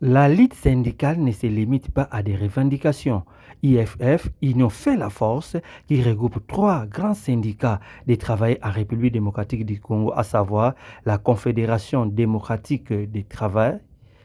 La lutte syndicale ne se limite pas à des revendications. IFF, Union fait la force, qui regroupe trois grands syndicats des travailleurs en République démocratique du Congo, à savoir la Confédération démocratique des travailleurs,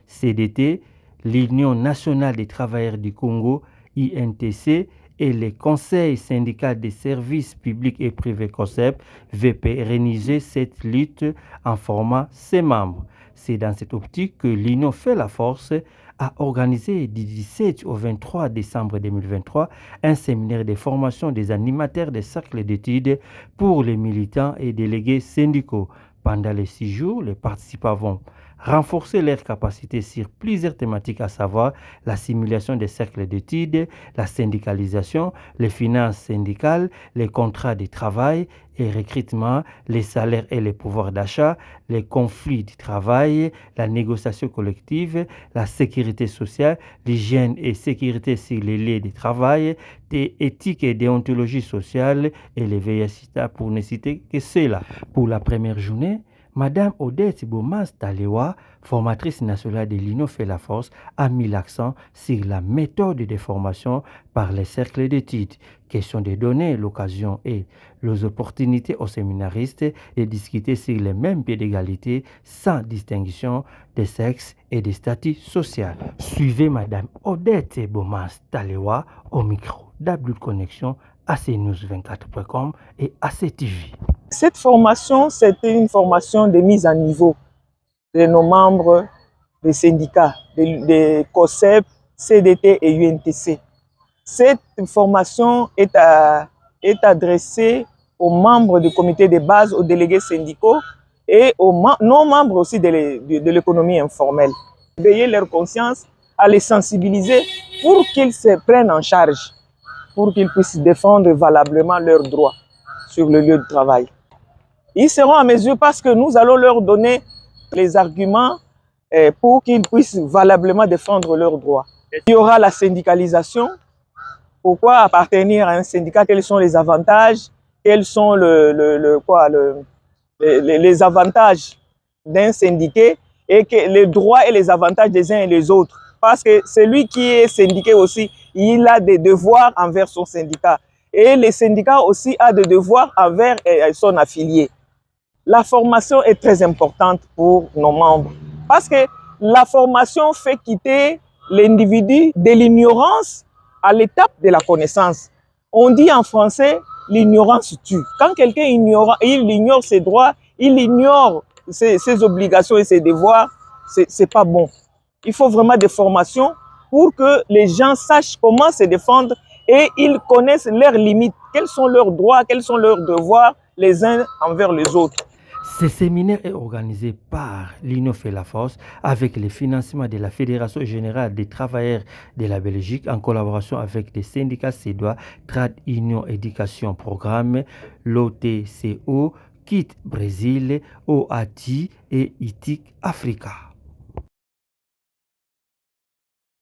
CDT, l'Union nationale des travailleurs du Congo, INTC, et le Conseil syndical des services publics et privés COSEP, veut pérenniser cette lutte en formant ses membres. C'est dans cette optique que l'Union fait la force a organisé du 17 au 23 décembre 2023 un séminaire de formation des animateurs des cercles d'études pour les militants et délégués syndicaux. Pendant les 6 jours, les participants vont renforcer leurs capacités sur plusieurs thématiques, à savoir la simulation des cercles d'études, la syndicalisation, les finances syndicales, les contrats de travail et recrutement, les salaires et les pouvoirs d'achat, les conflits du travail, la négociation collective, la sécurité sociale, l'hygiène et sécurité sur les lieux de travail, éthique et déontologie sociale et les VSITA, pour ne citer que cela. Pour la première journée, Madame Odette Bomas Talewa, formatrice nationale de l'Union fait la force, a mis l'accent sur la méthode de formation par les cercles d'études. Question de donner l'occasion et les opportunités aux séminaristes de discuter sur les mêmes pieds d'égalité sans distinction de sexe et de statut social. Suivez Madame Odette Bomas Talewa au micro d'Abdul Connexion, ACNews24.com et ACTV. Cette formation, c'était une formation de mise à niveau de nos membres des syndicats, des COSEP, CDT et UNTC. Cette formation est adressée aux membres du comité de base, aux délégués syndicaux et aux non-membres aussi de l'économie informelle. Veiller leur conscience, à les sensibiliser pour qu'ils se prennent en charge, pour qu'ils puissent défendre valablement leurs droits sur le lieu de travail. Ils seront en mesure parce que nous allons leur donner les arguments pour qu'ils puissent valablement défendre leurs droits. Il y aura la syndicalisation. Pourquoi appartenir à un syndicat? Quels sont les avantages? Quels sont les avantages d'un syndiqué et les droits et les avantages des uns et des autres? Parce que celui qui est syndiqué aussi, il a des devoirs envers son syndicat. Et les syndicats aussi ont des devoirs envers son affilié. La formation est très importante pour nos membres parce que la formation fait quitter l'individu de l'ignorance à l'étape de la connaissance. On dit en français, l'ignorance tue. Quand quelqu'un ignore ses droits, il ignore ses obligations et ses devoirs, c'est pas bon. Il faut vraiment des formations pour que les gens sachent comment se défendre et ils connaissent leurs limites, quels sont leurs droits, quels sont leurs devoirs les uns envers les autres. Ce séminaire est organisé par l'Union fait la force avec le financement de la Fédération générale des travailleurs de la Belgique en collaboration avec les syndicats suédois Trad Union Éducation Programme, l'OTCO, KIT Brésil, OATI et ITIC Africa.